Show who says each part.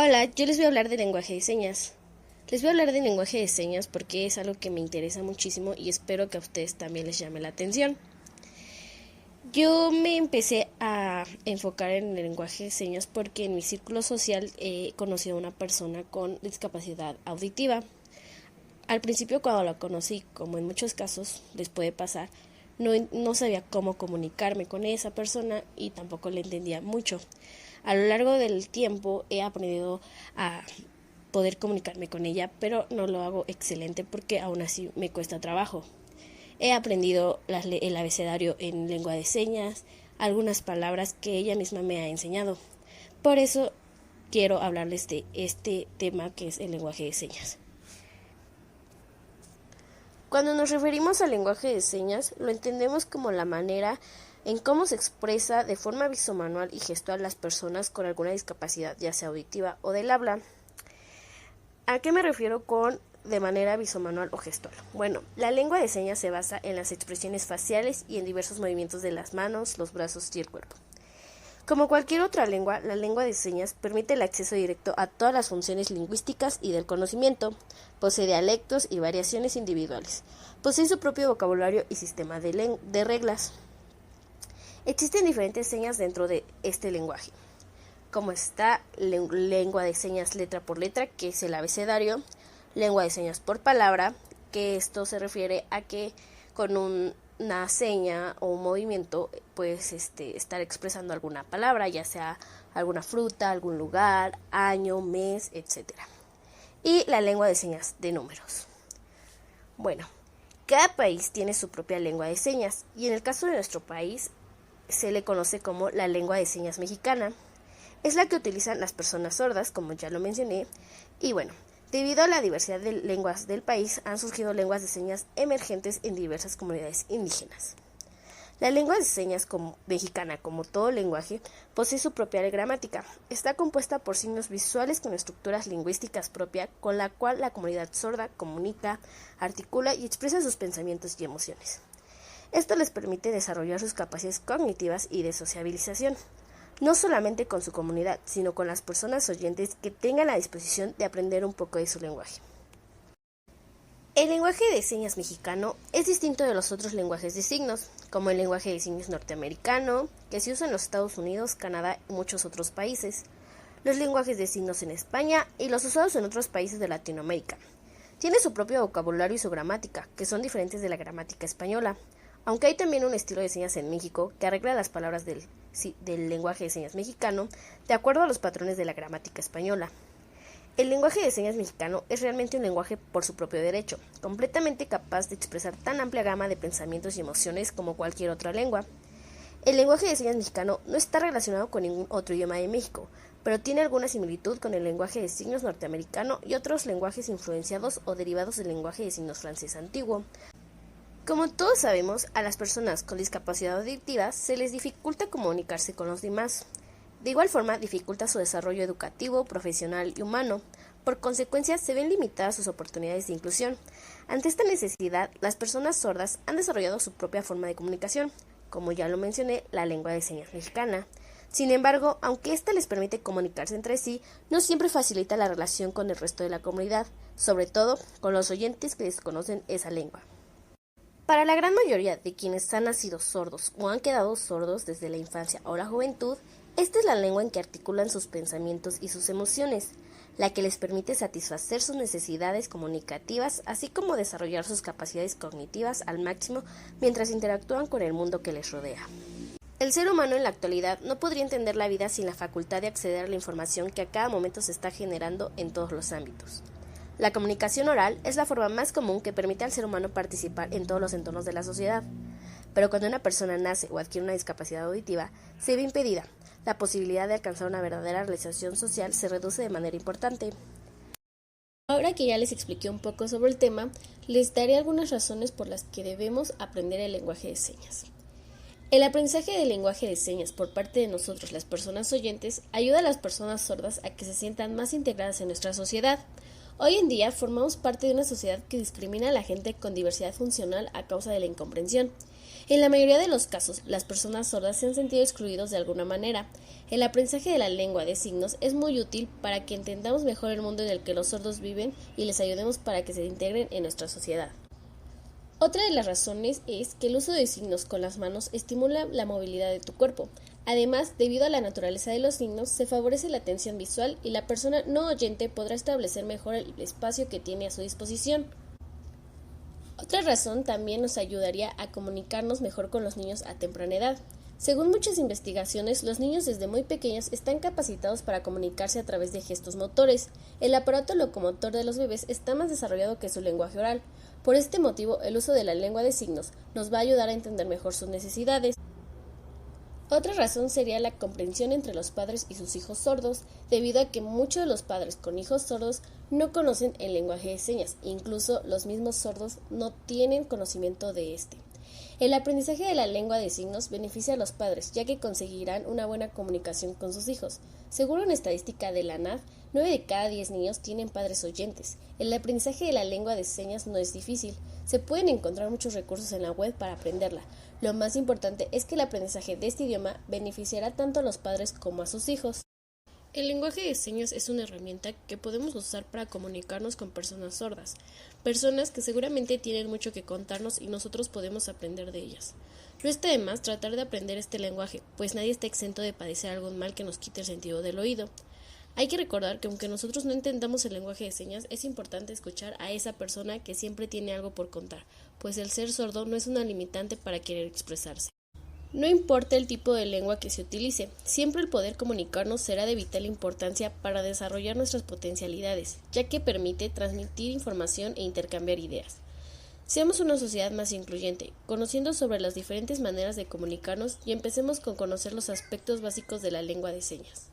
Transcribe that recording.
Speaker 1: Hola, yo les voy a hablar de lenguaje de señas. Les voy a hablar de lenguaje de señas porque es algo que me interesa muchísimo y espero que a ustedes también les llame la atención. Yo me empecé a enfocar en el lenguaje de señas porque en mi círculo social he conocido a una persona con discapacidad auditiva. Al principio, cuando la conocí, como en muchos casos les puede pasar, no sabía cómo comunicarme con esa persona y tampoco le entendía mucho. A lo largo del tiempo he aprendido a poder comunicarme con ella, pero no lo hago excelente porque aún así me cuesta trabajo. He aprendido el abecedario en lengua de señas, algunas palabras que ella misma me ha enseñado. Por eso quiero hablarles de este tema que es el lenguaje de señas. Cuando nos referimos al lenguaje de señas, lo entendemos como la manera en cómo se expresa de forma visomanual y gestual las personas con alguna discapacidad, ya sea auditiva o del habla. ¿A qué me refiero con de manera visomanual o gestual? Bueno, la lengua de señas se basa en las expresiones faciales y en diversos movimientos de las manos, los brazos y el cuerpo. Como cualquier otra lengua, la lengua de señas permite el acceso directo a todas las funciones lingüísticas y del conocimiento. Posee dialectos y variaciones individuales. Posee su propio vocabulario y sistema de reglas. Existen diferentes señas dentro de este lenguaje, como está lengua de señas letra por letra, que es el abecedario, lengua de señas por palabra, que esto se refiere a que con una seña o un movimiento puedes estar expresando alguna palabra, ya sea alguna fruta, algún lugar, año, mes, etc. Y la lengua de señas de números. Bueno, cada país tiene su propia lengua de señas y en el caso de nuestro país se le conoce como la lengua de señas mexicana. Es la que utilizan las personas sordas, como ya lo mencioné, y bueno, debido a la diversidad de lenguas del país, han surgido lenguas de señas emergentes en diversas comunidades indígenas. La lengua de señas mexicana, como todo lenguaje, posee su propia gramática. Está compuesta por signos visuales con estructuras lingüísticas propias, con la cual la comunidad sorda comunica, articula y expresa sus pensamientos y emociones. Esto les permite desarrollar sus capacidades cognitivas y de sociabilización, no solamente con su comunidad, sino con las personas oyentes que tengan la disposición de aprender un poco de su lenguaje. El lenguaje de señas mexicano es distinto de los otros lenguajes de signos, como el lenguaje de signos norteamericano, que se usa en los Estados Unidos, Canadá y muchos otros países, los lenguajes de signos en España y los usados en otros países de Latinoamérica. Tiene su propio vocabulario y su gramática, que son diferentes de la gramática española, aunque hay también un estilo de señas en México que arregla las palabras del lenguaje de señas mexicano de acuerdo a los patrones de la gramática española. El lenguaje de señas mexicano es realmente un lenguaje por su propio derecho, completamente capaz de expresar tan amplia gama de pensamientos y emociones como cualquier otra lengua. El lenguaje de señas mexicano no está relacionado con ningún otro idioma de México, pero tiene alguna similitud con el lenguaje de signos norteamericano y otros lenguajes influenciados o derivados del lenguaje de signos francés antiguo. Como todos sabemos, a las personas con discapacidad auditiva se les dificulta comunicarse con los demás. De igual forma, dificulta su desarrollo educativo, profesional y humano. Por consecuencia, se ven limitadas sus oportunidades de inclusión. Ante esta necesidad, las personas sordas han desarrollado su propia forma de comunicación, como ya lo mencioné, la lengua de señas mexicana. Sin embargo, aunque ésta les permite comunicarse entre sí, no siempre facilita la relación con el resto de la comunidad, sobre todo con los oyentes que desconocen esa lengua. Para la gran mayoría de quienes han nacido sordos o han quedado sordos desde la infancia o la juventud, esta es la lengua en que articulan sus pensamientos y sus emociones, la que les permite satisfacer sus necesidades comunicativas, así como desarrollar sus capacidades cognitivas al máximo mientras interactúan con el mundo que les rodea. El ser humano en la actualidad no podría entender la vida sin la facultad de acceder a la información que a cada momento se está generando en todos los ámbitos. La comunicación oral es la forma más común que permite al ser humano participar en todos los entornos de la sociedad, pero cuando una persona nace o adquiere una discapacidad auditiva, se ve impedida. La posibilidad de alcanzar una verdadera realización social se reduce de manera importante. Ahora que ya les expliqué un poco sobre el tema, les daré algunas razones por las que debemos aprender el lenguaje de señas. El aprendizaje del lenguaje de señas por parte de nosotros, las personas oyentes, ayuda a las personas sordas a que se sientan más integradas en nuestra sociedad. Hoy en día formamos parte de una sociedad que discrimina a la gente con diversidad funcional a causa de la incomprensión. En la mayoría de los casos, las personas sordas se han sentido excluidos de alguna manera. El aprendizaje de la lengua de signos es muy útil para que entendamos mejor el mundo en el que los sordos viven y les ayudemos para que se integren en nuestra sociedad. Otra de las razones es que el uso de signos con las manos estimula la movilidad de tu cuerpo. Además, debido a la naturaleza de los signos, se favorece la atención visual y la persona no oyente podrá establecer mejor el espacio que tiene a su disposición. Otra razón también nos ayudaría a comunicarnos mejor con los niños a temprana edad. Según muchas investigaciones, los niños desde muy pequeños están capacitados para comunicarse a través de gestos motores. El aparato locomotor de los bebés está más desarrollado que su lenguaje oral. Por este motivo, el uso de la lengua de signos nos va a ayudar a entender mejor sus necesidades. Otra razón sería la comprensión entre los padres y sus hijos sordos, debido a que muchos de los padres con hijos sordos no conocen el lenguaje de señas, incluso los mismos sordos no tienen conocimiento de este. El aprendizaje de la lengua de signos beneficia a los padres, ya que conseguirán una buena comunicación con sus hijos. Según una estadística de la ANAF, 9 de cada 10 niños tienen padres oyentes. El aprendizaje de la lengua de señas no es difícil. Se pueden encontrar muchos recursos en la web para aprenderla. Lo más importante es que el aprendizaje de este idioma beneficiará tanto a los padres como a sus hijos. El lenguaje de señas es una herramienta que podemos usar para comunicarnos con personas sordas, personas que seguramente tienen mucho que contarnos y nosotros podemos aprender de ellas. No está de más tratar de aprender este lenguaje, pues nadie está exento de padecer algún mal que nos quite el sentido del oído. Hay que recordar que aunque nosotros no entendamos el lenguaje de señas, es importante escuchar a esa persona que siempre tiene algo por contar, pues el ser sordo no es una limitante para querer expresarse. No importa el tipo de lengua que se utilice, siempre el poder comunicarnos será de vital importancia para desarrollar nuestras potencialidades, ya que permite transmitir información e intercambiar ideas. Seamos una sociedad más incluyente, conociendo sobre las diferentes maneras de comunicarnos y empecemos con conocer los aspectos básicos de la lengua de señas.